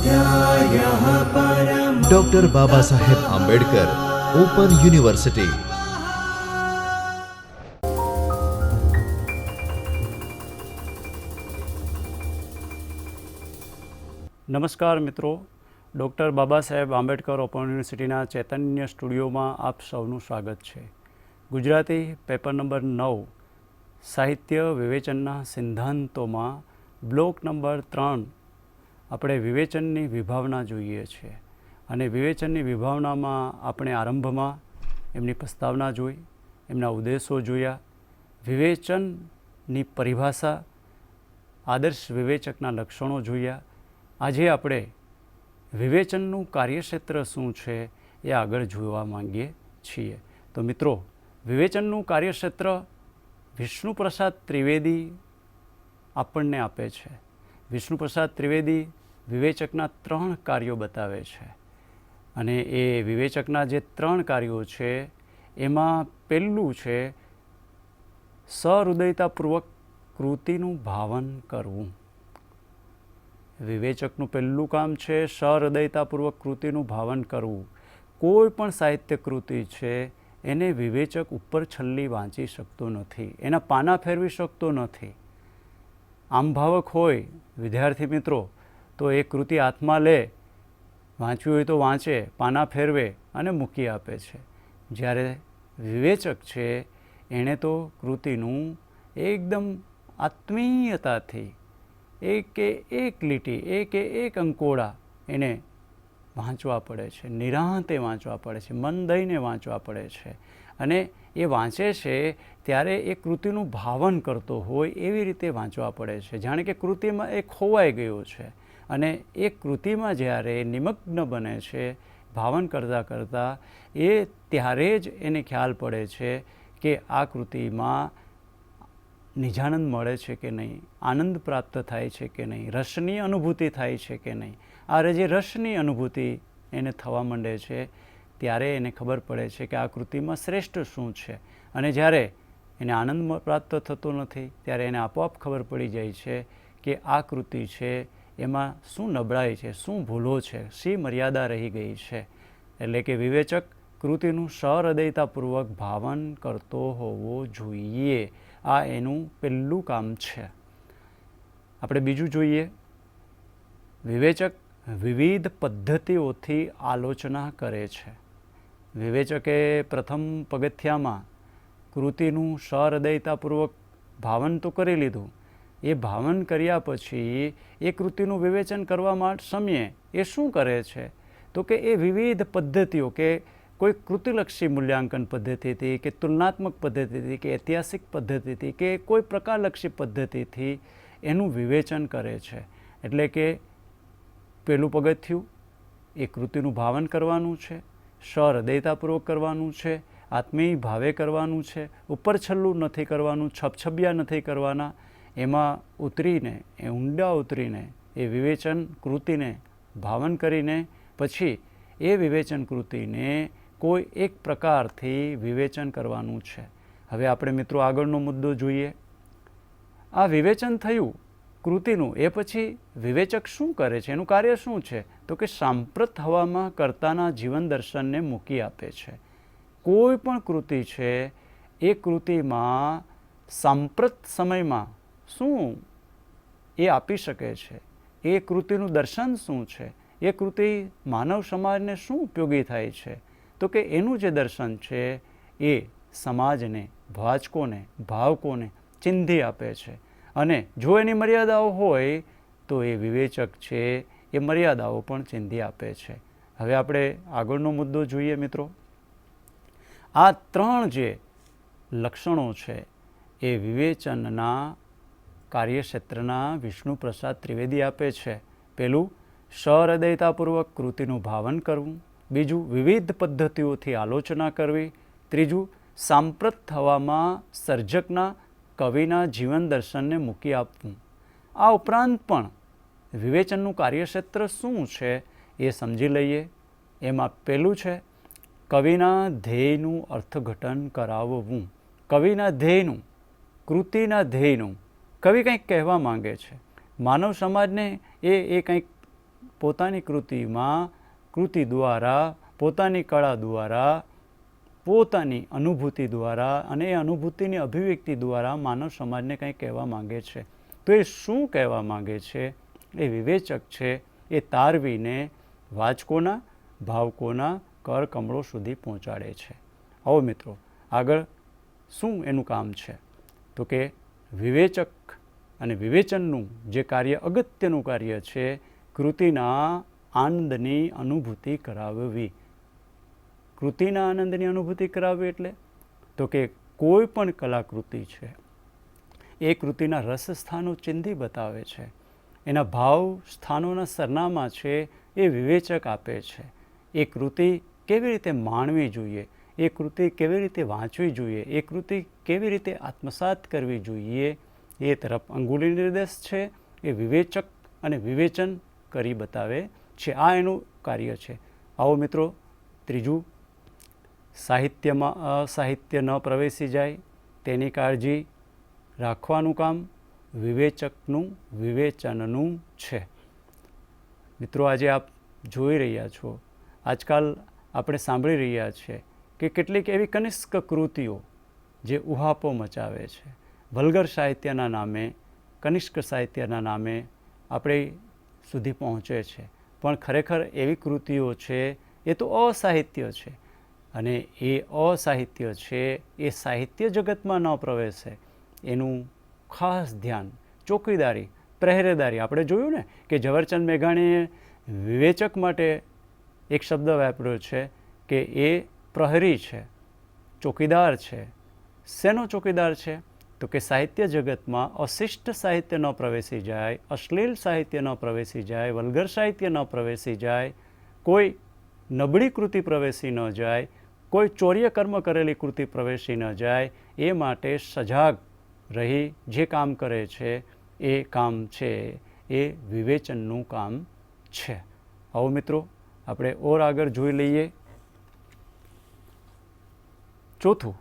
स्वाध्यायः परमः। Doctor Baba Saheb Ambedkar open university. નમસ્કાર મિત્રો, doctor Baba Saheb Ambedkar open યુનિવર્સિટીના ચૈતન્ય સ્ટુડિયોમાં આપ સૌનું સ્વાગત છે. ગુજરાતી પેપર નંબર 9 સાહિત્ય વિવેચનના સિદ્ધાંતોમાં બ્લોક નંબર 3 આપણે વિવેચનની વિભાવના જોઈએ છીએ. અને વિવેચનની વિભાવનામાં આપણે આરંભમાં એમની પ્રસ્તાવના જોઈ, એમના ઉદ્દેશો જોયા, વિવેચનની પરિભાષા, આદર્શ વિવેચકના લક્ષણો જોયા. આજે આપણે વિવેચનનું કાર્યક્ષેત્ર શું છે એ આગળ જોવા માંગીએ છીએ. તો મિત્રો, વિવેચનનું કાર્યક્ષેત્ર વિષ્ણુપ્રસાદ ત્રિવેદી આપણને આપે છે. વિષ્ણુપ્રસાદ ત્રિવેદી વિવેચકના 3 કાર્યો બતાવે છે. અને એ વિવેચકના જે 3 કાર્યો છે એમાં પહેલું છે સહૃદયતાપૂર્વક કૃતિનું ભાવન કરવું. વિવેચકનું પહેલું કામ છે સહૃદયતાપૂર્વક કૃતિનું ભાવન કરવું. કોઈ પણ સાહિત્ય કૃતિ છે એને વિવેચક ઉપર છલ્લી વાંચી શકતો નથી, એના પાના ફેરવી શકતો નથી. આમ ભાવક હોય વિદ્યાર્થી મિત્રો તો એ કૃતિ હાથમાં લે, વાંચવી હોય તો વાંચે, પાના ફેરવે અને મૂકી આપે છે. જ્યારે વિવેચક છે એણે તો કૃતિનું એકદમ આત્મીયતાથી એકે એક લીટી, એકે એક અંકોડા એને વાંચવા પડે છે, નિરાંતે વાંચવા પડે છે, મન દઈને વાંચવા પડે છે. અને એ વાંચે છે ત્યારે એ કૃતિનું ભાવન કરતો હોય એવી રીતે વાંચવા પડે છે, જાણે કે કૃતિમાં એ ખોવાઈ ગયો છે. અને એ કૃતિમાં જ્યારે નિમગ્ન બને છે ભાવન કરતાં કરતાં, એ ત્યારે જ એને ખ્યાલ પડે છે કે આ કૃતિમાં નિજાનંદ મળે છે કે નહીં, આનંદ પ્રાપ્ત થાય છે કે નહીં, રસની અનુભૂતિ થાય છે કે નહીં. આ જે રસની અનુભૂતિ એને થવા માંડે છે ત્યારે એને ખબર પડે છે કે આ કૃતિમાં શ્રેષ્ઠ શું છે. અને જ્યારે એને આનંદ પ્રાપ્ત થતો નથી ત્યારે એને આપોઆપ ખબર પડી જાય છે કે આ કૃતિ છે એમાં શું નબળાઈ છે, શું ભૂલો છે, શી મર્યાદા રહી ગઈ છે. એટલે કે વિવેચક કૃતિનું સહૃદયતાપૂર્વક ભાવન કરતો હોવો જોઈએ. આ એનું પહેલું કામ છે. આપણે બીજું જોઈએ, વિવેચક વિવિધ પદ્ધતિઓથી આલોચના કરે છે. વિવેચકે પ્રથમ પગથિયામાં કૃતિનું સહૃદયતાપૂર્વક ભાવન તો કરી લીધું. એ ભાવન કર્યા પછી એ કૃતિનું વિવેચન કરવા સમયે એ શું કરે છે તો કે એ વિવિધ પદ્ધતિઓ, કે કોઈ કૃતિલક્ષી મૂલ્યાંકન પદ્ધતિથી, કે તુલનાત્મક પદ્ધતિથી, કે ઐતિહાસિક પદ્ધતિથી, કે કોઈ પ્રકારલક્ષી પદ્ધતિથી એનું વિવેચન કરે છે. એટલે કે પહેલું પગથિયું એ કૃતિનું ભાવન કરવાનું છે, સહૃદયતાપૂર્વક કરવાનું છે, આત્મીય ભાવે કરવાનું છે, ઉપર છલ્લું નથી કરવાનું, છબછબિયા નથી કરવાના. એમાં ઉતરીને, એ ઊંડા ઉતરીને એ વિવેચન કૃતિને ભાવન કરીને પછી એ વિવેચન કૃતિને કોઈ એક પ્રકારથી વિવેચન કરવાનું છે. હવે આપણે મિત્રો આગળનો મુદ્દો જોઈએ. આ વિવેચન થયું કૃતિનું, એ પછી વિવેચક શું કરે છે, એનું કાર્ય શું છે તો કે સાંપ્રત હવામાં કર્તાના જીવન દર્શનને મૂકી આપે છે. કોઈ પણ કૃતિ છે એ કૃતિમાં સાંપ્રત સમયમાં શું એ આપી શકે છે, એ કૃતિનું દર્શન શું છે, એ કૃતિ માનવ સમાજને શું ઉપયોગી થાય છે તો કે એનું જે દર્શન છે એ સમાજને, વાચકોને, ભાવકોને ચિંધી આપે છે. અને જો એની મર્યાદાઓ હોય તો એ વિવેચક છે એ મર્યાદાઓ પણ ચિંધી આપે છે. હવે આપણે આગળનો મુદ્દો જોઈએ મિત્રો. આ 3 જે લક્ષણો છે એ વિવેચનના કાર્યક્ષેત્રના વિષ્ણુપ્રસાદ ત્રિવેદી આપે છે. પહેલું, સહૃદયતાપૂર્વક કૃતિનું ભાવન કરવું. બીજું, વિવિધ પદ્ધતિઓથી આલોચના કરવી. ત્રીજું, સાંપ્રત થવામાં સર્જકના, કવિના જીવન દર્શનને મૂકી આપવું. આ ઉપરાંત પણ વિવેચનનું કાર્યક્ષેત્ર શું છે એ સમજી લઈએ. એમાં પહેલું છે કવિના ધ્યેયનું અર્થઘટન કરાવવું. કવિના ધ્યેયનું, કૃતિના ધ્યેયનું, કવિ કંઈક કહેવા માંગે છે, માનવ સમાજને એ કંઈક પોતાની કૃતિમાં કૃતિ દ્વારા, પોતાની કળા દ્વારા, પોતાની અનુભૂતિ દ્વારા અને એ અનુભૂતિની અભિવ્યક્તિ દ્વારા માનવ સમાજને કંઈ કહેવા માંગે છે. તો એ શું કહેવા માંગે છે એ વિવેચક છે એ તારવીને વાચકોના, ભાવકોના કર કમળો સુધી પહોંચાડે છે. આવો મિત્રો, આગળ શું એનું કામ છે? તો કે વિવેચક અને વિવેચનનું જે કાર્ય, અગત્યનું કાર્ય છે, કૃતિના આનંદની અનુભૂતિ કરાવવી. કૃતિના આનંદની અનુભૂતિ કરાવવી એટલે તો કે કોઈ પણ કલાકૃતિ છે એ કૃતિના રસ સ્થાનો ચિંધી બતાવે છે, એના ભાવ સ્થાનોના સરનામા છે એ વિવેચક આપે છે. એ કૃતિ કેવી રીતે માણવી જોઈએ, એ કૃતિ કેવી રીતે વાંચવી જોઈએ, એ કૃતિ કેવી રીતે આત્મસાત કરવી જોઈએ, એ તરફ અંગુલી નિર્દેશ છે એ વિવેચક અને વિવેચન કરી બતાવે છે. આ એનું કાર્ય છે. આવો મિત્રો, ત્રીજું, સાહિત્ય ન પ્રવેશી જાય તેની કાળજી રાખવાનું કામ વિવેચકનું, વિવેચનનું છે. મિત્રો, આજે આપ જોઈ રહ્યા છો, આજકાલ આપણે સાંભળી રહ્યા છીએ કે કેટલીક એવી કનિષ્ક કૃતિઓ જે ઉહાપો મચાવે છે, વલ્ગર સાહિત્યના નામે, કનિષ્ક સાહિત્યના નામે આપણે સુધી પહોંચે છે. પણ ખરેખર એવી કૃતિઓ છે એ તો અસાહિત્ય છે, અને એ અસાહિત્ય છે એ સાહિત્ય જગતમાં ન પ્રવેશે એનું ખાસ ધ્યાન, ચોકીદારી, પહેરેદારી. આપણે જોયું ને કે ઝવેરચંદ મેઘાણીએ વિવેચક માટે એક શબ્દ વાપર્યો છે કે એ પ્રહરી છે, ચોકીદાર છે. શેનો ચોકીદાર છે? તો કે સાહિત્ય જગતમાં અશિષ્ટ સાહિત્ય ન પ્રવેશી જાય, અશ્લીલ સાહિત્ય ન પ્રવેશી જાય, વલ્ગર સાહિત્ય ન પ્રવેશી જાય, કોઈ નબળી કૃતિ પ્રવેશી ન જાય, કોઈ ચોર્ય કર્મ કરેલી કૃતિ પ્રવેશી ન જાય, એ માટે સજાગ રહી જે કામ કરે છે એ કામ છે એ વિવેચનનું કામ છે. આવો મિત્રો, આપણે ઓર આગળ જોઈ લઈએ. ચોથું,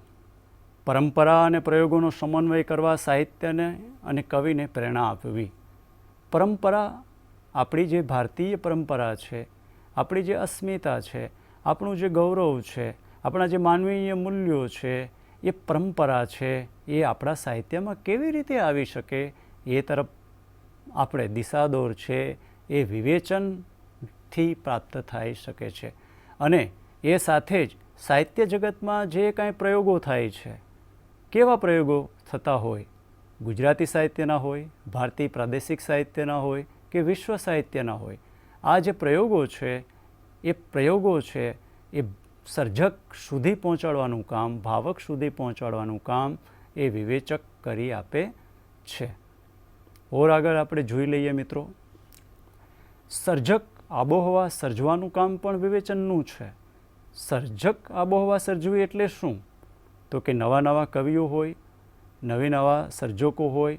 પરંપરા અને પ્રયોગોનો સમન્વય કરવા સાહિત્યને અને કવિને પ્રેરણા આપવી. પરંપરા, આપણી જે ભારતીય પરંપરા છે, આપણી જે અસ્મિતા છે, આપણું જે ગૌરવ છે, આપણા જે માનવીય મૂલ્યો છે, એ પરંપરા છે એ આપણા સાહિત્યમાં કેવી રીતે આવી શકે એ તરફ આપણે દિશાદોર છે એ વિવેચનથી પ્રાપ્ત થઈ શકે છે. અને એ સાથે જ સાહિત્ય જગતમાં જે કાંઈ પ્રયોગો થાય છે, કેવા પ્રયોગો થતા હોય, ગુજરાતી સાહિત્યના હોય, ભારતીય પ્રાદેશિક સાહિત્યના હોય કે વિશ્વ સાહિત્યના હોય, આ જે પ્રયોગો છે એ પ્રયોગો છે એ સર્જક સુધી પહોંચાડવાનું કામ, ભાવક સુધી પહોંચાડવાનું કામ એ વિવેચક કરી આપે છે. ઓર આગળ આપણે જોઈ લઈએ મિત્રો, સર્જક આબોહવા સર્જવાનું કામ પણ વિવેચનનું છે. સર્જક આબોહવા સર્જવી એટલે શું? તો કે નવા નવા કવિઓ હોય, નવા સર્જકો હોય,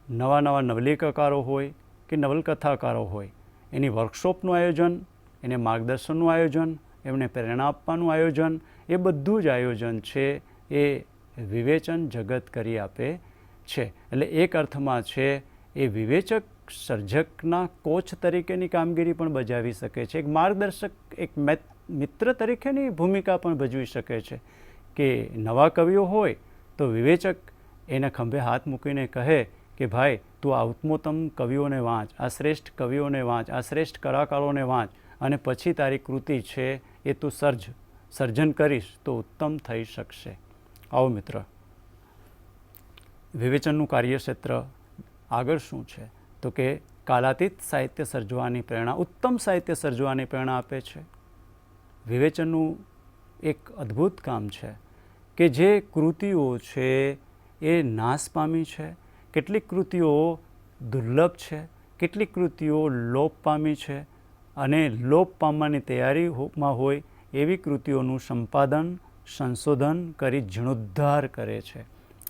નવા નવલિકાકારો હોય કે નવલકથાકારો હોય, એની વર્કશોપનું આયોજન, એને માર્ગદર્શનનું આયોજન, એમને પ્રેરણા આપવાનું આયોજન, એ બધું જ આયોજન છે એ વિવેચન જગત કરી આપે છે. એટલે એક અર્થમાં છે એ વિવેચક સર્જકના કોચ તરીકેની કામગીરી પણ બજાવી શકે છે, એક માર્ગદર્શક, એક મિત્ર તરીકેની ભૂમિકા પણ ભજવી શકે છે. કે નવા કવિઓ હોય તો વિવેચક એને ખંભે હાથ મૂકીને કહે કે ભાઈ, તું આ ઉત્તમોત્તમ કવિઓને વાંચ, આ શ્રેષ્ઠ કવિઓને વાંચ, આ શ્રેષ્ઠ કલાકારોને વાંચ, અને પછી તારી કૃતિ છે એ તું સર્જન કરીશ તો ઉત્તમ થઈ શકશે. આવો મિત્ર, વિવેચનનું કાર્યક્ષેત્ર આગળ શું છે? તો કે કાલાતીત સાહિત્ય સર્જવાની પ્રેરણા, ઉત્તમ સાહિત્ય સર્જવાની પ્રેરણા આપે છે. વિવેચનનું એક અદ્ભુત કામ છે કે જે કૃતિઓ છે એ નાશ પામી છે, કેટલીક કૃતિઓ દુર્લભ છે, કેટલીક કૃતિઓ લોપ પામી છે, અને લોપ પામવાની તૈયારીમાં હોય એવી કૃતિઓનું સંપાદન, સંશોધન કરી જીર્ણોદ્ધાર કરે છે.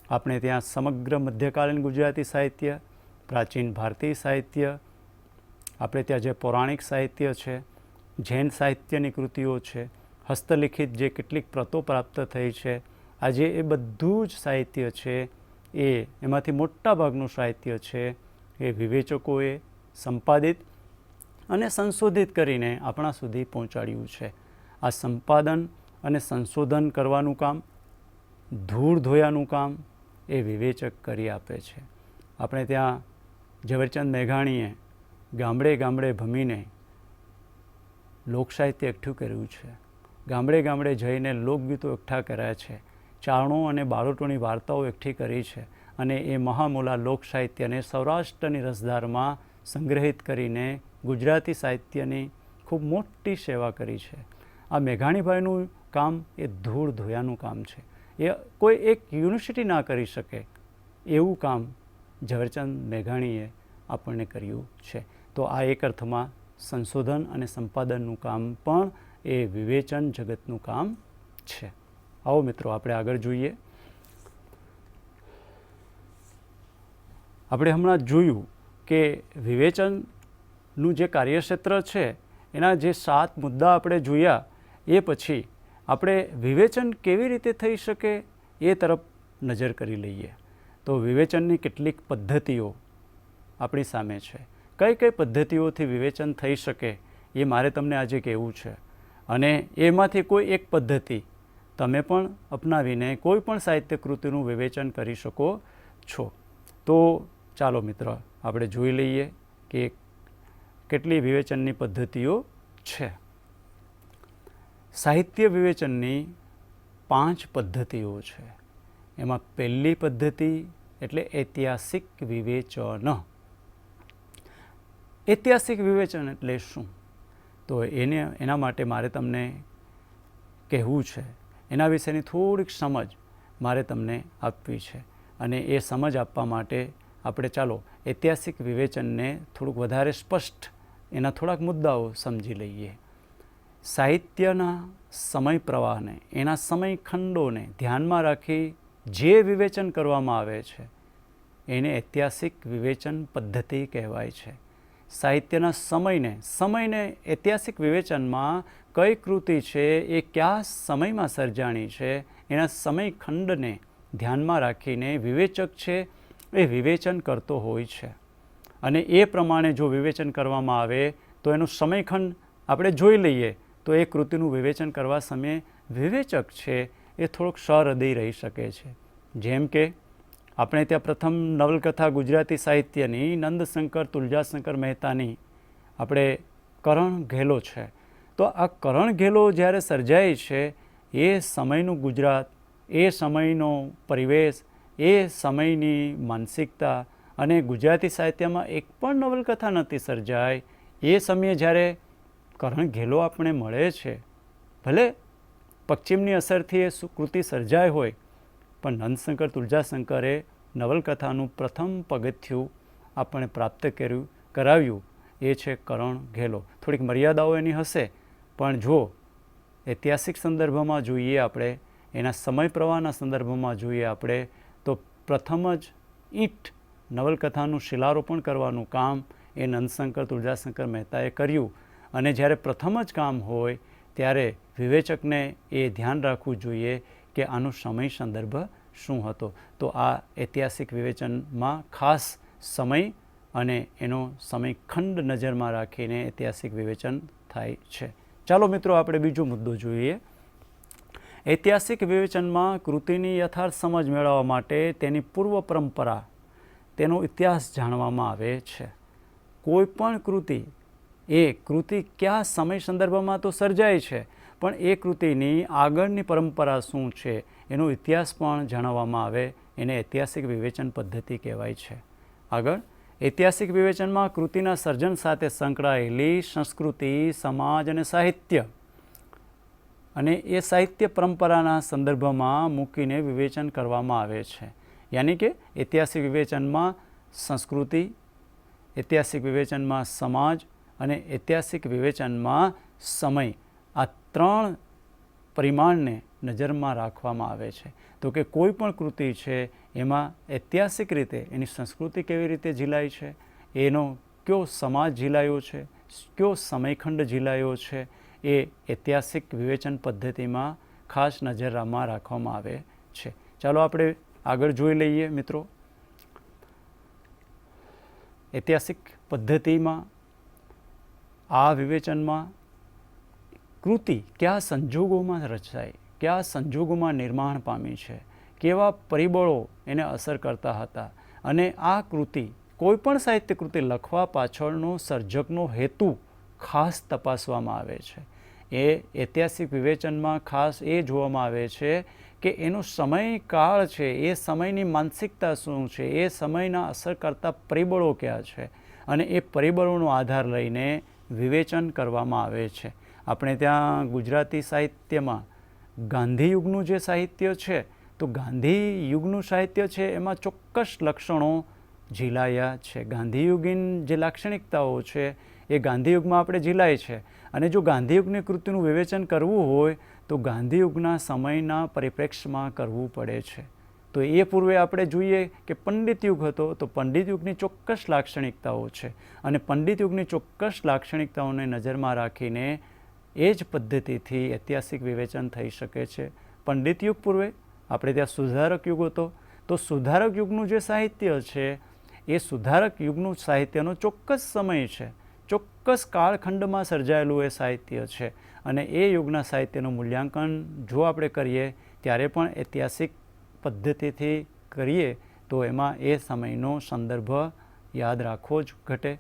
આપણે ત્યાં સમગ્ર મધ્યકાલીન ગુજરાતી સાહિત્ય, પ્રાચીન ભારતીય સાહિત્ય, આપણે ત્યાં જે પૌરાણિક સાહિત્ય છે, જૈન સાહિત્યની કૃતિઓ છે, હસ્તલિખિત જે કેટલીક પ્રતો પ્રાપ્ત થઈ છે, આજે એ બધું જ સાહિત્ય છે એમાંથી મોટા ભાગનું સાહિત્ય છે એ વિવેચકોએ સંપાદિત અને સંશોધિત કરીને આપણા સુધી પહોંચાડ્યું છે. આ સંપાદન અને સંશોધન કરવાનું કામ, ધૂળ ધોયાનું કામ એ વિવેચક કરી આપે છે. આપણે ત્યાં ઝવેરચંદ મેઘાણીએ ગામડે ગામડે ભમીને લોકસાહિત્ય એકઠું કર્યું છે. ગામડે ગામડે જઈને લોકગીતો એકઠા કર્યા છે. ચારણો અને બાળોટોની વાર્તાઓ એકઠી કરી છે અને એ મહામૂલા લોક સાહિત્યને સૌરાષ્ટ્રની રસધારમાં સંગ્રહિત કરીને ગુજરાતી સાહિત્યની ખૂબ મોટી સેવા કરી છે. આ મેઘાણીભાઈનું કામ એ ધૂળ ધોયાનું કામ છે. એ કોઈ એક યુનિવર્સિટી ના કરી શકે એવું કામ ઝવેરચંદ મેઘાણીએ આપણને કર્યું છે. તો આ એક અર્થમાં સંશોધન અને સંપાદનનું કામ પણ એ વિવેચન જગતનું કામ છે. આવો મિત્રો આપણે આગળ જોઈએ. આપણે હમણાં જોયું કે વિવેચનનું જે કાર્યક્ષેત્ર છે એના જે 7 મુદ્દા આપણે જોયા, એ પછી આપણે વિવેચન કેવી રીતે થઈ શકે એ તરફ નજર કરી લઈએ. તો વિવેચનની કેટલીક પદ્ધતિઓ આપણી સામે છે. કઈ કઈ પદ્ધતિઓથી વિવેચન થઈ શકે એ મારે તમને આજે કહેવું છે. અને એમાંથી કોઈ એક પદ્ધતિ તમે પણ અપનાવીને કોઈ પણ સાહિત્ય કૃતિનું વિવેચન કરી શકો છો. તો ચાલો મિત્ર આપણે જોઈ લઈએ કે કેટલી વિવેચનની પદ્ધતિઓ છે. સાહિત્ય વિવેચનની 5 પદ્ધતિઓ છે. એમાં પહેલી પદ્ધતિ એટલે ઐતિહાસિક વિવેચન. ઐતિહાસિક વિવેચન એટલે શું? તો એના માટે મારે તમને કહેવું છે, એના વિશેની થોડીક સમજ મારે તમને આપવી છે. અને એ સમજ આપવા માટે આપણે ચાલો ઐતિહાસિક વિવેચનને થોડુંક વધારે સ્પષ્ટ એના થોડાક મુદ્દાઓ સમજી લઈએ. સાહિત્યના સમય પ્રવાહને, એના સમય ખંડોને ધ્યાનમાં રાખી જે વિવેચન કરવામાં આવે છે એને ઐતિહાસિક વિવેચન પદ્ધતિ કહેવાય છે. સાહિત્યના સમયને ઐતિહાસિક વિવેચનમાં કઈ કૃતિ છે એ કયા સમયમાં સર્જાણી છે એના સમયખંડને ધ્યાનમાં રાખીને વિવેચક છે એ વિવેચન કરતો હોય છે. અને એ પ્રમાણે જો વિવેચન કરવામાં આવે તો એનું સમયખંડ આપણે જોઈ લઈએ તો એ કૃતિનું વિવેચન કરવા સમયે વિવેચક છે એ થોડોક સહૃદય રહી શકે છે. જેમ કે આપણે ત્યાં પ્રથમ નવલકથા ગુજરાતી સાહિત્યની નંદશંકર તુલજાશંકર મહેતાની આપણે કરણ ઘેલો છે. તો આ કરણ ઘેલો જ્યારે સર્જાય છે એ સમયનું ગુજરાત, એ સમયનો પરિવેશ, એ સમયની માનસિકતા, અને ગુજરાતી સાહિત્યમાં એક પણ નવલકથા નથી સર્જાય એ સમયે જ્યારે કરણ ઘેલો આપણે મળે છે, ભલે પશ્ચિમની અસરથી એ કૃતિ સર્જાય હોય પણ નંદશંકર તુલજાશંકરે નવલકથાનું પ્રથમ પગથિયું આપણે પ્રાપ્ત કરાવ્યું એ છે કરણ ઘેલો. થોડીક મર્યાદાઓ એની હશે પણ જો ઐતિહાસિક સંદર્ભમાં જોઈએ, આપણે એના સમય પ્રવાહના સંદર્ભમાં જોઈએ આપણે તો પ્રથમ જ ઈંટ નવલકથાનું શિલારોપણ કરવાનું કામ એ નંદશંકર તુલજાશંકર મહેતાએ કર્યું. અને જ્યારે પ્રથમ જ કામ હોય ત્યારે વિવેચકને એ ધ્યાન રાખવું જોઈએ કે આનો સમય સંદર્ભ શું હતો. તો આ ઐતિહાસિક વિવેચનમાં ખાસ સમય અને એનો સમયખંડ નજરમાં રાખીને ઐતિહાસિક વિવેચન થાય છે. ચાલો મિત્રો આપણે બીજો મુદ્દો જોઈએ. ઐતિહાસિક વિવેચનમાં કૃતિની યથાર્થ સમજ મેળવવા માટે તેની પૂર્વ પરંપરા, તેનો ઇતિહાસ જાણવામાં આવે છે. કોઈ પણ કૃતિ કયા સમય સંદર્ભમાં તો સર્જાય છે પણ એ કૃતિની આગળની પરંપરા શું છે એનો ઇતિહાસ પણ જાણવામાં આવે, એને ઐતિહાસિક વિવેચન પદ્ધતિ કહેવાય છે. આગળ ઐતિહાસિક વિવેચનમાં કૃતિના સર્જન સાથે સંકળાયેલી સંસ્કૃતિ, સમાજ અને સાહિત્ય અને એ સાહિત્ય પરંપરાના સંદર્ભમાં મૂકીને વિવેચન કરવામાં આવે છે. યાની કે ઐતિહાસિક વિવેચનમાં સંસ્કૃતિ, ઐતિહાસિક વિવેચનમાં સમાજ અને ઐતિહાસિક વિવેચનમાં સમય, આ 3 પરિમાણને નજરમાં રાખવામાં આવે છે. તો કે કોઈ પણ કૃતિ છે એમાં ઐતિહાસિક રીતે એની સંસ્કૃતિ કેવી રીતે ઝીલાય છે, એનો કયો સમાજ ઝીલાયો છે, કયો સમયખંડ ઝીલાયો છે, એ ઐતિહાસિક વિવેચન પદ્ધતિમાં ખાસ નજરમાં રાખવામાં આવે છે. ચાલો આપણે આગળ જોઈ લઈએ મિત્રો. ઐતિહાસિક પદ્ધતિમાં આ વિવેચનમાં કૃતિ કયા સંજોગોમાં રચાઈ, કયા સંજોગોમાં નિર્માણ પામી છે, કેવા પરિબળો એને અસર કરતા હતા, અને આ કૃતિ કોઈ પણ સાહિત્ય કૃતિ લખવા પાછળનો સર્જકનો હેતુ ખાસ તપાસવામાં આવે છે. એ ઐતિહાસિક વિવેચનમાં ખાસ એ જોવામાં આવે છે કે એનો સમયકાળ છે, એ સમયની માનસિકતા શું છે, એ સમયના અસર કરતા પરિબળો કયા છે, અને એ પરિબળોનો આધાર લઈને વિવેચન કરવામાં આવે છે. આપણે ત્યાં ગુજરાતી સાહિત્યમાં ગાંધી યુગનું જે સાહિત્ય છે, તો ગાંધી યુગનું સાહિત્ય છે એમાં ચોક્કસ લક્ષણો ઝીલાયા છે. ગાંધીયુગીન જે લાક્ષણિકતાઓ છે એ ગાંધીયુગમાં આપણે ઝીલાય છે. અને જો ગાંધીયુગની કૃતિનું વિવેચન કરવું હોય તો ગાંધીયુગના સમયના પરિપ્રેક્ષ્યમાં કરવું પડે છે. તો એ પૂર્વે આપણે જોઈએ કે પંડિત યુગ હતો, તો પંડિત યુગની ચોક્કસ લાક્ષણિકતાઓ છે, અને પંડિત યુગની ચોક્કસ લાક્ષણિકતાઓને નજરમાં રાખીને એ જ પદ્ધતિથી ઐતિહાસિક વિવેચન થઈ શકે છે. પંડિત યુગ પૂર્વે આપણે ત્યાં સુધારક યુગ હતો, તો સુધારક યુગનું જે સાહિત્ય છે એ સુધારક યુગનું સાહિત્યનો ચોક્કસ સમય છે, ચોક્કસ કાળખંડમાં સર્જાયેલું એ સાહિત્ય છે, અને એ યુગના સાહિત્યનું મૂલ્યાંકન જો આપણે કરીએ ત્યારે પણ ઐતિહાસિક પદ્ધતિથી કરીએ તો એમાં એ સમયનો સંદર્ભ યાદ રાખવો જ ઘટે.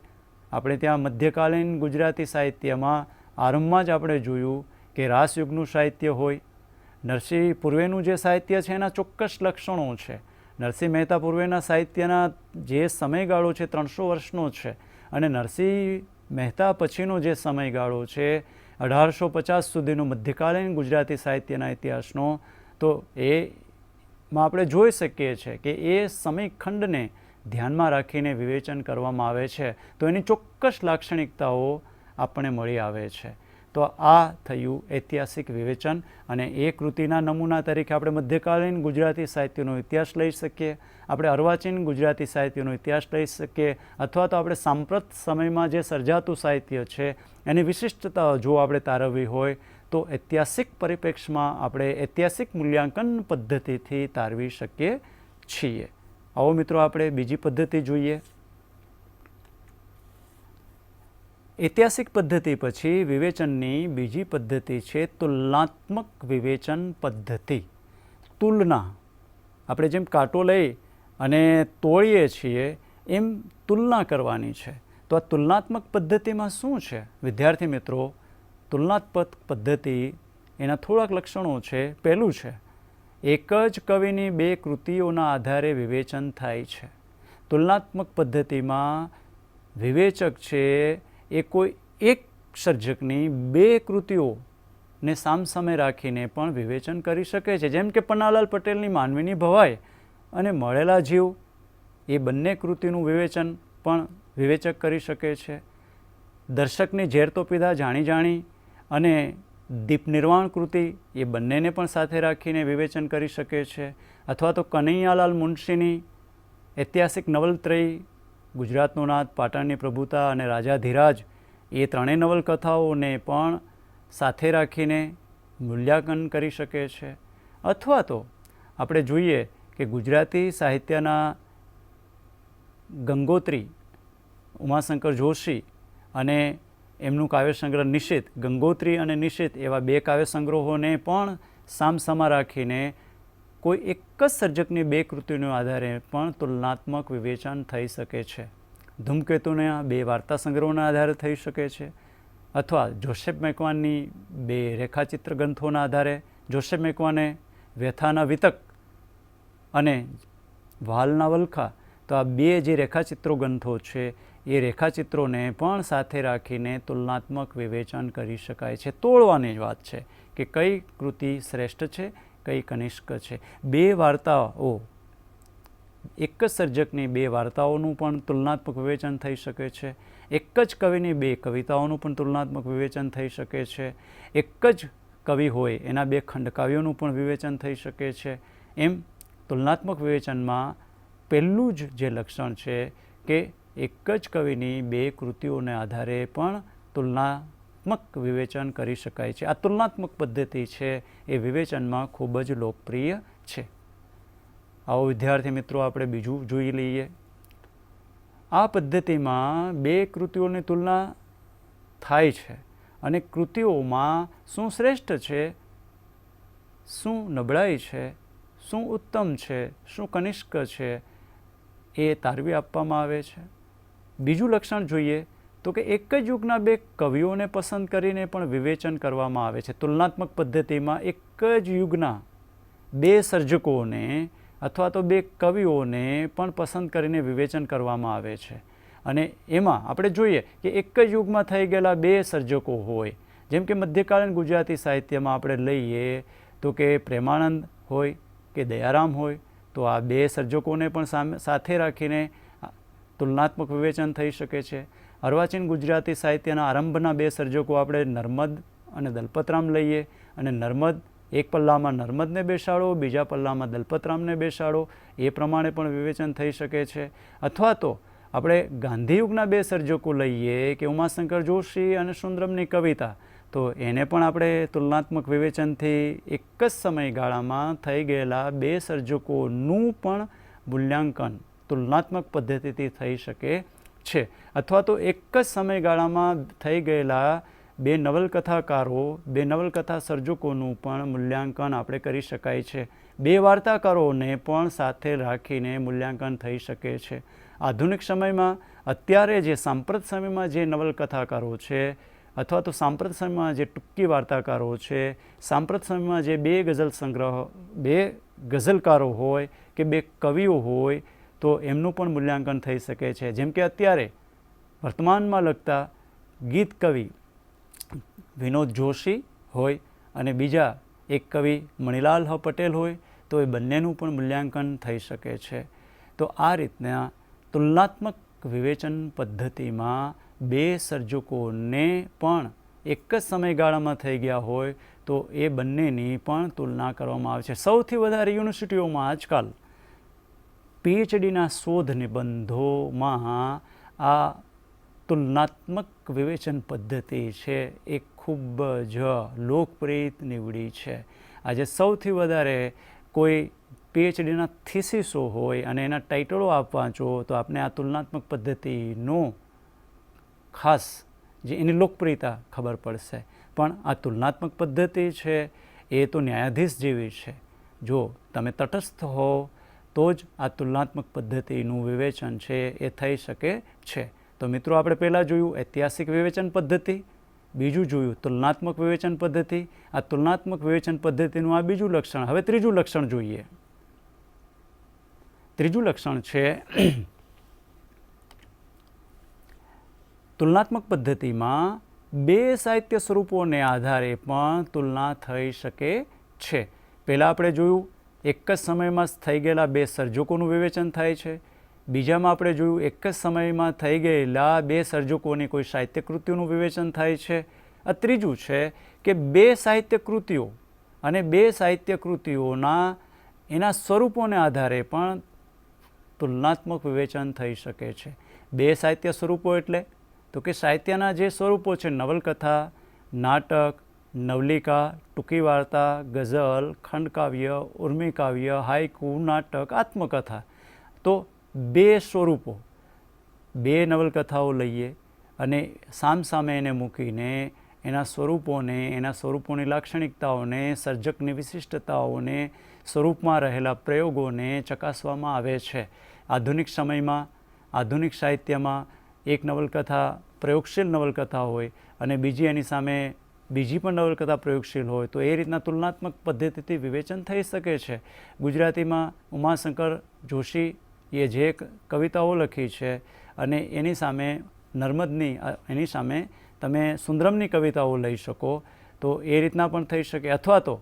આપણે ત્યાં મધ્યકાલીન ગુજરાતી સાહિત્યમાં આરંભમાં જ આપણે જોયું કે રાસયુગનું સાહિત્ય હોય. નરસિંહ પૂર્વેનું જે સાહિત્ય છે એના ચોક્કસ લક્ષણો છે. નરસિંહ મહેતા પૂર્વેના સાહિત્યના જે સમયગાળો છે 300 વર્ષનો છે, અને નરસિંહ મહેતા પછીનો જે સમયગાળો છે 1850 સુધીનો મધ્યકાલીન ગુજરાતી સાહિત્યના ઇતિહાસનો, તો એમાં આપણે જોઈ શકીએ છીએ કે એ સમયખંડને ધ્યાનમાં રાખીને વિવેચન કરવામાં આવે છે, તો એની ચોક્કસ લાક્ષણિકતાઓ આપણને મળી આવે છે. તો આ થયું ઐતિહાસિક વિવેચન, અને એ કૃતિના નમૂના તરીકે આપણે મધ્યકાલીન ગુજરાતી સાહિત્યનો ઇતિહાસ લઈ શકીએ, આપણે અર્વાચીન ગુજરાતી સાહિત્યનો ઇતિહાસ લઈ શકીએ, અથવા તો આપણે સાંપ્રત સમયમાં જે સર્જાતું સાહિત્ય છે એની વિશિષ્ટતા જો આપણે તારવવી હોય તો ઐતિહાસિક પરિપ્રેક્ષ્યમાં આપણે ઐતિહાસિક મૂલ્યાંકન પદ્ધતિથી તારવી શકીએ છીએ. આવો મિત્રો આપણે બીજી પદ્ધતિ જોઈએ. ઐતિહાસિક પદ્ધતિ પછી વિવેચનની બીજી પદ્ધતિ છે તુલનાત્મક વિવેચન પદ્ધતિ. તુલના, આપણે જેમ કાંટો લઈ અને તોડીએ છીએ એમ તુલના કરવાની છે. તો આ તુલનાત્મક પદ્ધતિમાં શું છે વિદ્યાર્થી મિત્રો? તુલનાત્મક પદ્ધતિ એના થોડાક લક્ષણો છે. પહેલું છે, એક જ કવિની બે કૃતિઓના આધારે વિવેચન થાય છે. તુલનાત્મક પદ્ધતિમાં વિવેચક છે એ કોઈ એક સર્જકની બે કૃતિઓને સામસામે રાખીને પણ વિવેચન કરી શકે છે. જેમ કે પન્નાલાલ પટેલની માનવીની ભવાઈ અને મળેલા જીવ, એ બંને કૃતિનું વિવેચન પણ વિવેચક કરી શકે છે. દર્શકની ઝેર તો પીધા જાણી જાણી અને દીપ નિર્વાણ કૃતિ, એ બંનેને પણ સાથે રાખીને વિવેચન કરી શકે છે. અથવા તો કનૈયાલાલ મુનશીની ઐતિહાસિક નવલત્રયી, ગુજરાતનો નાથ, પાટણની પ્રભુતા અને રાજાધિરાજ, એ ત્રણેય નવલકથાઓને પણ સાથે રાખીને મૂલ્યાંકન કરી શકે છે. અથવા તો આપણે જોઈએ કે ગુજરાતી સાહિત્યના ગંગોત્રી ઉમાશંકર જોશી અને એમનું કાવ્યસંગ્રહ નિશિત, ગંગોત્રી અને નિશિત એવા બે કાવ્યસંગ્રહોને પણ સામસામા રાખીને કોઈ એક જ સર્જકની બે કૃતિઓના આધારે પણ તુલનાત્મક વિવેચન થઈ શકે છે. ધૂમકેતુના બે વાર્તા સંગ્રહોના આધારે થઈ શકે છે, અથવા જોસેફ મેકવાનની બે રેખાચિત્ર ગ્રંથોના આધારે. જોસેફ મેકવાને વ્યથાના વિતક અને વાલના વલખા, તો આ બે જે રેખાચિત્રો ગ્રંથો છે એ રેખાચિત્રોને પણ સાથે રાખીને તુલનાત્મક વિવેચન કરી શકાય છે. તોડવાની જ વાત છે કે કઈ કૃતિ શ્રેષ્ઠ છે, કઈ કનિષ્ક છે. બે વાર્તાઓ, એક જ સર્જકની બે વાર્તાઓનું પણ તુલનાત્મક વિવેચન થઈ શકે છે. એક જ કવિની બે કવિતાઓનું પણ તુલનાત્મક વિવેચન થઈ શકે છે. એક જ કવિ હોય એના બે ખંડકાવ્યોનું પણ વિવેચન થઈ શકે છે. એમ તુલનાત્મક વિવેચનમાં પહેલું જ જે લક્ષણ છે કે એક જ કવિની બે કૃતિઓને આધારે પણ તુલનાત્મક વિવેચન કરી શકાય છે. આ તુલનાત્મક પદ્ધતિ છે એ વિવેચનમાં ખૂબ જ લોકપ્રિય છે. આવો વિદ્યાર્થી મિત્રો આપણે બીજું જોઈ લઈએ. આ પદ્ધતિમાં બે કૃતિઓની તુલના થાય છે અને કૃતિઓમાં શું શ્રેષ્ઠ છે, શું નબળાઈ છે, શું ઉત્તમ છે, શું કનિષ્ક છે, એ તારવી આપવામાં આવે છે. બીજું લક્ષણ જોઈએ તો કે એક જ યુગના બે કવિઓને પસંદ કરીને પણ વિવેચન કરવામાં આવે છે. તુલનાત્મક પદ્ધતિમાં એક જ યુગના બે સર્જકોને અથવા તો બે કવિઓને પણ પસંદ કરીને વિવેચન કરવામાં આવે છે. અને એમાં આપણે જોઈએ કે એક જ યુગમાં થઈ ગયેલા બે સર્જકો હોય, જેમ કે મધ્યકાલીન ગુજરાતી સાહિત્યમાં આપણે લઈએ તો કે પ્રેમાનંદ હોય કે દયારામ હોય, તો આ બે સર્જકોને પણ સાથે રાખીને તુલનાત્મક વિવેચન થઈ શકે છે. અર્વાચીન ગુજરાતી સાહિત્યના આરંભના બે સર્જકો આપણે નર્મદ અને દલપતરામ લઈએ, અને નર્મદ એક પલ્લામાં નર્મદને બેસાડો, બીજા પલ્લામાં દલપતરામને બેસાડો, એ પ્રમાણે પણ વિવેચન થઈ શકે છે. અથવા તો આપણે ગાંધીયુગના બે સર્જકો લઈએ કે ઉમાશંકર જોશી અને સુંદરમની કવિતા, તો એને પણ આપણે તુલનાત્મક વિવેચનથી એક જ સમયગાળામાં થઈ ગયેલા બે સર્જકોનું પણ મૂલ્યાંકન તુલનાત્મક પદ્ધતિથી થઈ શકે છે. અથવા તો એક જ સમયગાળામાં થઈ ગયેલા બે નવલકથાકારો, બે નવલકથા સર્જકોનું પણ મૂલ્યાંકન આપણે કરી શકાય છે. બે વાર્તાકારોને પણ સાથે રાખીને મૂલ્યાંકન થઈ શકે છે. આધુનિક સમયમાં અત્યારે જે સાંપ્રત સમયમાં જે નવલકથાકારો છે અથવા તો સાંપ્રત સમયમાં જે ટૂંકી વાર્તાકારો છે, સાંપ્રત સમયમાં જે બે ગઝલ સંગ્રહ, બે ગઝલકારો હોય કે બે કવિઓ હોય, તો એમનું પણ મૂલ્યાંકન થઈ શકે છે. જેમ કે અત્યારે વર્તમાનમાં લખતા ગીત કવિ વિનોદ જોશી હોય અને બીજા એક કવિ મણિલાલ હ પટેલ હોય, તો એ બંનેનું પણ મૂલ્યાંકન થઈ શકે છે. તો આ રીતના તુલનાત્મક વિવેચન પદ્ધતિમાં બે સર્જકોને પણ એક જ સમયગાળામાં થઈ ગયા હોય તો એ બંનેની પણ તુલના કરવામાં આવે છે. સૌથી વધારે યુનિવર્સિટીઓમાં આજકાલ પીએચડીના શોધ નિબંધોમાં આ તુલનાત્મક વિવેચન પદ્ધતિ છે એ ખૂબ જ લોકપ્રિય નીવડી છે. આજે સૌથી વધારે કોઈ પીએચડીના થીસીસો હોય અને એના ટાઇટલો આપ વાંચો તો આપણે આ તુલનાત્મક પદ્ધતિનો ખાસ જે એની લોકપ્રિયતા ખબર પડશે. પણ આ તુલનાત્મક પદ્ધતિ છે એ તો ન્યાયાધીશ જેવી છે. જો તમે તટસ્થ હો તો જ આ તુલનાત્મક પદ્ધતિનું વિવેચન છે એ થઈ શકે છે. તો મિત્રો આપણે પહેલાં જોયું ઐતિહાસિક વિવેચન પદ્ધતિ, બીજું જોયું તુલનાત્મક વિવેચન પદ્ધતિ. આ તુલનાત્મક વિવેચન પદ્ધતિનું આ બીજું લક્ષણ. હવે ત્રીજું લક્ષણ જોઈએ. ત્રીજું લક્ષણ છે તુલનાત્મક પદ્ધતિમાં બે સાહિત્ય સ્વરૂપોને આધારે પણ તુલના થઈ શકે છે. પહેલાં આપણે જોયું એક જ સમયમાં થઈ ગયેલા બે સર્જકોનું વિવેચન થાય છે. બીજામાં આપણે જોયું એક જ સમયમાં થઈ ગયેલા બે સર્જકોની કોઈ સાહિત્ય કૃતિઓનું વિવેચન થાય છે. આ ત્રીજું છે કે બે સાહિત્ય કૃતિઓ અને બે સાહિત્ય કૃતિઓના એના સ્વરૂપોને આધારે પણ તુલનાત્મક વિવેચન થઈ શકે છે. બે સાહિત્ય સ્વરૂપો એટલે તો કે સાહિત્યના જે સ્વરૂપો છે, નવલકથા, નાટક, નવલિકા, ટૂંકી વાર્તા, ગઝલ, ખંડકાવ્ય, ઉર્મિકાવ્ય, હાઇકુ, નાટક, આત્મકથા. તો બે સ્વરૂપો, બે નવલકથાઓ લઈએ અને સામસામે એને મૂકીને એના સ્વરૂપોને, એના સ્વરૂપોની લાક્ષણિકતાઓને, સર્જકની વિશિષ્ટતાઓને, સ્વરૂપમાં રહેલા પ્રયોગોને ચકાસવામાં આવે છે. આધુનિક સમયમાં, આધુનિક સાહિત્યમાં એક નવલકથા પ્રયોગશીલ નવલકથા હોય અને બીજી એની સામે બીજી પણ નવલકથા પ્રયોગશીલ હોય, તો એ રીતના તુલનાત્મક પદ્ધતિથી વિવેચન થઈ શકે છે. ગુજરાતીમાં ઉમાશંકર જોશીએ જે કવિતાઓ લખી છે અને એની સામે નર્મદની, એની સામે તમે સુંદરમની કવિતાઓ લઈ શકો, તો એ રીતના પણ થઈ શકે. અથવા તો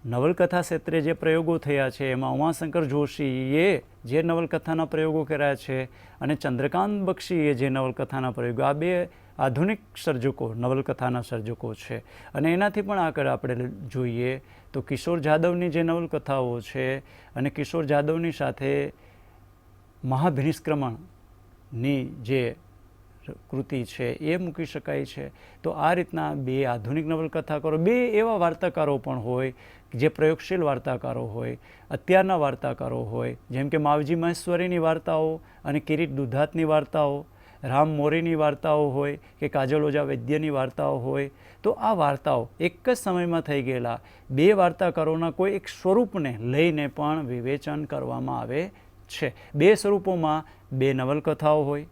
નવલકથા ક્ષેત્રે જે પ્રયોગો થયા છે એમાં ઉમાશંકર જોશીએ જે નવલકથાના પ્રયોગો કર્યા છે અને ચંદ્રકાંત બક્ષીએ જે નવલકથાના પ્રયોગો, આ બે આધુનિક સર્જકો, નવલકથાના સર્જકો છે. અને એનાથી પણ આગળ આપણે જોઈએ તો કિશોર જાદવની જે નવલકથાઓ છે અને કિશોર જાદવની સાથે મહાભિનિષ્ક્રમણની જે કૃતિ છે એ મૂકી શકાય છે. તો આ રીતના બે આધુનિક નવલકથાકારો, બે એવા વાર્તાકારો પણ હોય જે પ્રયોગશીલ વાર્તાકારો હોય, અત્યારના વાર્તાકારો હોય, જેમ કે માવજી મહેશ્વરીની વાર્તાઓ અને કિરીટ દુધાતની વાર્તાઓ, રામ મોરીની વાર્તાઓ હોય કે કાજલ ઓઝા વૈદ્યની વાર્તાઓ હોય, તો આ વાર્તાઓ એક જ સમયમાં થઈ ગયેલા બે વાર્તાકારોના કોઈ એક સ્વરૂપને લઈને પણ વિવેચન કરવામાં આવે છે. બે સ્વરૂપોમાં બે નવલકથાઓ હોય,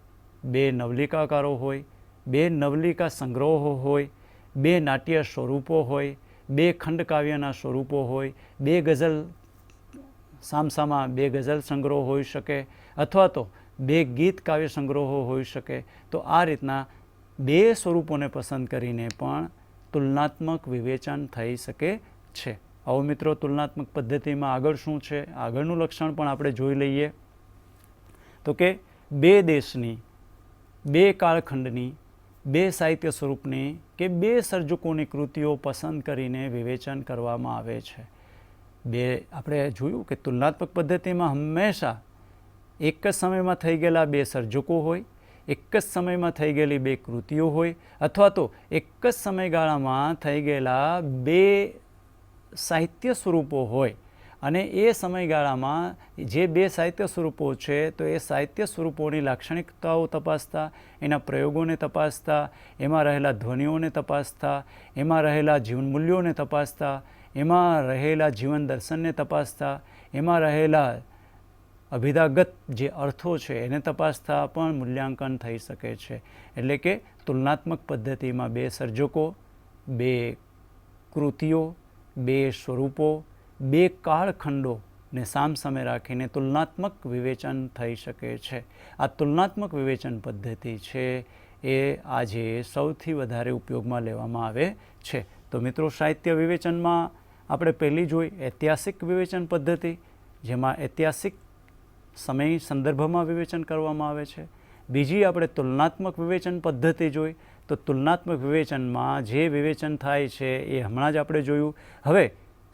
બે નવલિકાકારો હોય, બે નવલિકા સંગ્રહો હોય, બે નાટ્ય સ્વરૂપો હોય, બે ખંડકાવ્યના સ્વરૂપો હોય, બે ગઝલ સામસામા બે ગઝલ સંગ્રહો હોઈ શકે, અથવા તો બે ગીત કાવ્ય સંગ્રહો હોઈ શકે. તો આ રીતના બે સ્વરૂપોને પસંદ કરીને પણ તુલનાત્મક વિવેચન થઈ શકે છે. આવો મિત્રો, તુલનાત્મક પદ્ધતિમાં આગળ શું છે, આગળનું લક્ષણ પણ આપણે જોઈ લઈએ. તો કે બે દેશની, બે કાળખંડની, બે સાહિત્ય સ્વરૂપની કે બે સર્જકોની કૃતિઓ પસંદ કરીને વિવેચન કરવામાં આવે છે. બે આપણે જોયું કે તુલનાત્મક પદ્ધતિમાં હંમેશા એક જ સમયમાં થઈ ગયેલા બે સર્જકો હોય, એક જ સમયમાં થઈ ગયેલી બે કૃતિઓ હોય, અથવા તો એક જ સમયગાળામાં થઈ ગયેલા બે સાહિત્ય સ્વરૂપો હોય. અને એ સમયગાળામાં જે બે સાહિત્ય સ્વરૂપો છે તો એ સાહિત્ય સ્વરૂપોની લાક્ષણિકતાઓ તપાસતા, એના પ્રયોગોને તપાસતા, એમાં રહેલા ધ્વનિઓને તપાસતા, એમાં રહેલા જીવન મૂલ્યોને તપાસતા, એમાં રહેલા જીવન દર્શનને તપાસતા, એમાં રહેલા અભિધાગત જે અર્થો છે એને તપાસતા પણ મૂલ્યાંકન થઈ શકે છે. એટલે કે તુલનાત્મક પદ્ધતિમાં બે સર્જકો, બે કૃતિઓ, બે સ્વરૂપો, બે કાળખંડોને સામસામે રાખીને તુલનાત્મક વિવેચન થઈ શકે છે. આ તુલનાત્મક વિવેચન પદ્ધતિ છે એ આજે સૌથી વધારે ઉપયોગમાં લેવામાં આવે છે. તો મિત્રો, સાહિત્ય વિવેચનમાં આપણે પહેલી જોઈ ઐતિહાસિક વિવેચન પદ્ધતિ, જેમાં ઐતિહાસિક સમય સંદર્ભમાં વિવેચન કરવામાં આવે છે. બીજી આપણે તુલનાત્મક વિવેચન પદ્ધતિ જોઈ. તો તુલનાત્મક વિવેચનમાં જે વિવેચન થાય છે એ હમણાં જ આપણે જોયું. હવે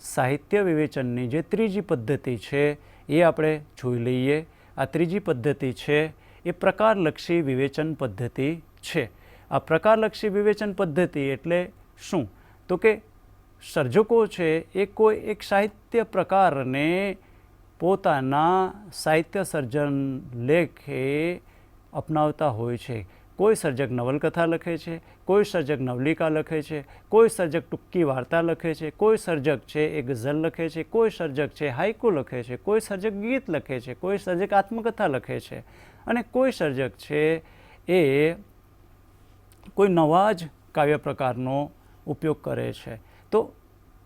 સાહિત્ય વિવેચનની જે ત્રીજી પદ્ધતિ છે એ આપણે જોઈ લઈએ. આ ત્રીજી પદ્ધતિ છે એ પ્રકારલક્ષી વિવેચન પદ્ધતિ છે. આ પ્રકારલક્ષી વિવેચન પદ્ધતિ એટલે શું? તો કે સર્જકો છે એ કોઈ એક સાહિત્ય પ્રકારને પોતાના સાહિત્ય સર્જન લેખે અપનાવતા હોય છે. કોઈ સર્જક નવલકથા લખે છે, કોઈ સર્જક નવલિકા લખે છે, કોઈ સર્જક ટૂંકી વાર્તા લખે છે, કોઈ સર્જક છે એ ગઝલ લખે છે, કોઈ સર્જક છે હાઇકુ લખે છે, કોઈ સર્જક ગીત લખે છે, કોઈ સર્જક આત્મકથા લખે છે, અને કોઈ સર્જક છે એ કોઈ નવા જ કાવ્ય પ્રકારનો ઉપયોગ કરે છે. તો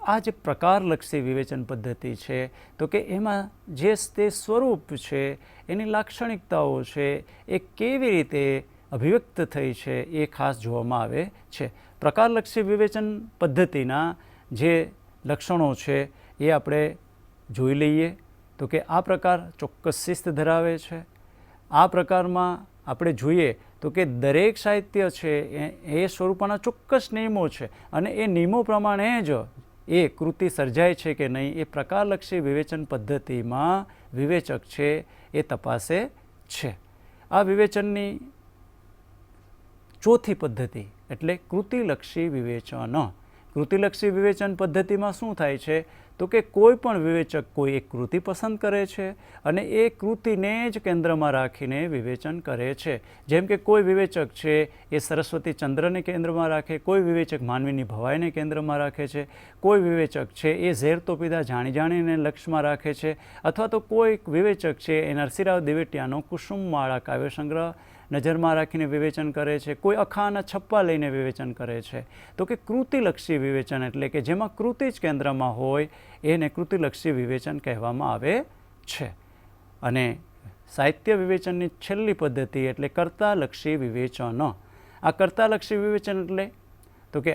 આ જે પ્રકારલક્ષી વિવેચન પદ્ધતિ છે તો કે એમાં જે તે સ્વરૂપ છે, એની લાક્ષણિકતાઓ છે, એ કેવી રીતે અભિવ્યક્ત થઈ છે એ ખાસ જોવામાં આવે છે. પ્રકારલક્ષી વિવેચન પદ્ધતિના જે લક્ષણો છે એ આપણે જોઈ લઈએ. તો કે આ પ્રકાર ચોક્કસ શિસ્ત ધરાવે છે. આ પ્રકારમાં આપણે જોઈએ તો કે દરેક સાહિત્ય છે એ સ્વરૂપના ચોક્કસ નિયમો છે, અને એ નિયમો પ્રમાણે જ એ કૃતિ સર્જાય છે કે નહીં એ પ્રકારલક્ષી વિવેચન પદ્ધતિમાં વિવેચક છે એ તપાસે છે. આ વિવેચનની ચોથી પદ્ધતિ એટલે કૃતિલક્ષી વિવેચન. કૃતિલક્ષી વિવેચન પદ્ધતિમાં શું થાય છે? તો કે કોઈ પણ વિવેચક કોઈ એક કૃતિ પસંદ કરે છે અને એ કૃતિને જ કેન્દ્રમાં રાખીને વિવેચન કરે છે. જેમ કે કોઈ વિવેચક છે એ સરસ્વતી ચંદ્રને કેન્દ્રમાં રાખે, કોઈ વિવેચક માનવીની ભવાઈને કેન્દ્રમાં રાખે છે, કોઈ વિવેચક છે એ ઝેર તો પીધા જાણી જાણીને લક્ષ્યમાં રાખે છે, અથવા તો કોઈ વિવેચક છે એ નરસિંહરાવ દિવેટિયાનો કુસુમમાળા કાવ્ય સંગ્રહ નજરમાં રાખીને વિવેચન કરે છે, કોઈ અખાના છપ્પા લઈને વિવેચન કરે છે. તો કે કૃતિલક્ષી વિવેચન એટલે કે જેમાં કૃતિ જ કેન્દ્રમાં હોય એને કૃતિલક્ષી વિવેચન કહેવામાં આવે છે. અને સાહિત્ય વિવેચનની છેલ્લી પદ્ધતિ એટલે કર્તાલક્ષી વિવેચન. આ કર્તાલક્ષી વિવેચન એટલે તો કે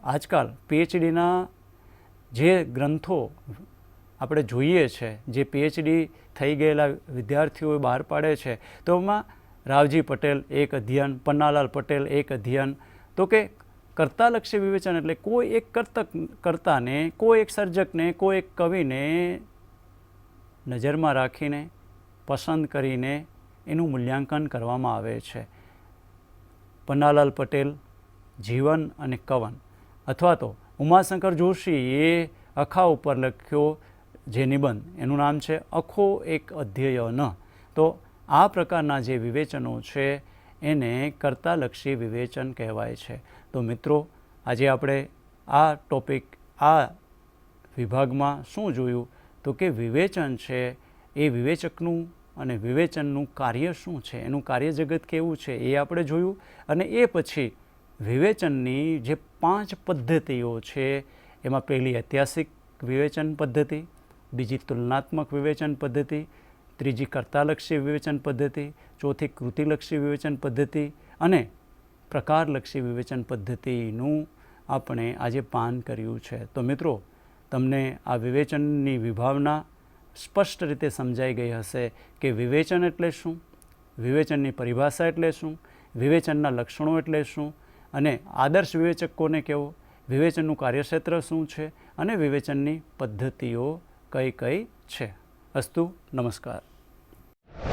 આજકાલ પીએચડીના જે ગ્રંથો આપણે જોઈએ છે, જે પીએચડી થઈ ગયેલા વિદ્યાર્થીઓ બહાર પાડે છે, તો એમાં રાવજી પટેલ એક અધ્યયન, પન્નાલાલ પટેલ એક અધ્યયન. તો કે કર્તાલક્ષી વિવેચન એટલે કોઈ એક કર્તાને, કોઈ એક સર્જકને, કોઈ એક કવિને નજરમાં રાખીને પસંદ કરીને એનું મૂલ્યાંકન કરવામાં આવે છે. પન્નાલાલ પટેલ જીવન અને કવન, અથવા તો ઉમાશંકર જોશીએ અખા ઉપર લખ્યો જે નિબંધ, એનું નામ છે અખો એક અધ્યયન. તો આ પ્રકારના જે વિવેચનો છે એને કર્તાલક્ષી વિવેચન કહેવાય છે. તો મિત્રો, આજે આપણે આ ટોપિક, આ વિભાગમાં શું જોયું તો કે વિવેચન છે એ વિવેચકનું અને વિવેચનનું કાર્ય શું છે, એનું કાર્ય જગત કેવું છે એ આપણે જોયું. અને એ પછી વિવેચનની જે 5 પદ્ધતિઓ છે એમાં પહેલી ઐતિહાસિક વિવેચન પદ્ધતિ, બીજી તુલનાત્મક વિવેચન પદ્ધતિ, ત્રીજી કર્તાલક્ષી વિવેચન પદ્ધતિ, ચોથી કૃતિલક્ષી વિવેચન પદ્ધતિ અને પ્રકારલક્ષી વિવેચન પદ્ધતિનું આપણે આજે પાન કર્યું છે. તો મિત્રો, તમને આ વિવેચનની વિભાવના સ્પષ્ટ રીતે સમજાઈ ગઈ હશે કે વિવેચન એટલે શું, વિવેચનની પરિભાષા એટલે શું, વિવેચનના લક્ષણો એટલે શું, અને આદર્શ વિવેચક કોને કહેવો, વિવેચનનું કાર્યક્ષેત્ર શું છે અને વિવેચનની પદ્ધતિઓ કઈ કઈ છે. અસ્તુ, નમસ્કાર.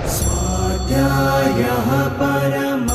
स्वाध्यायः परमः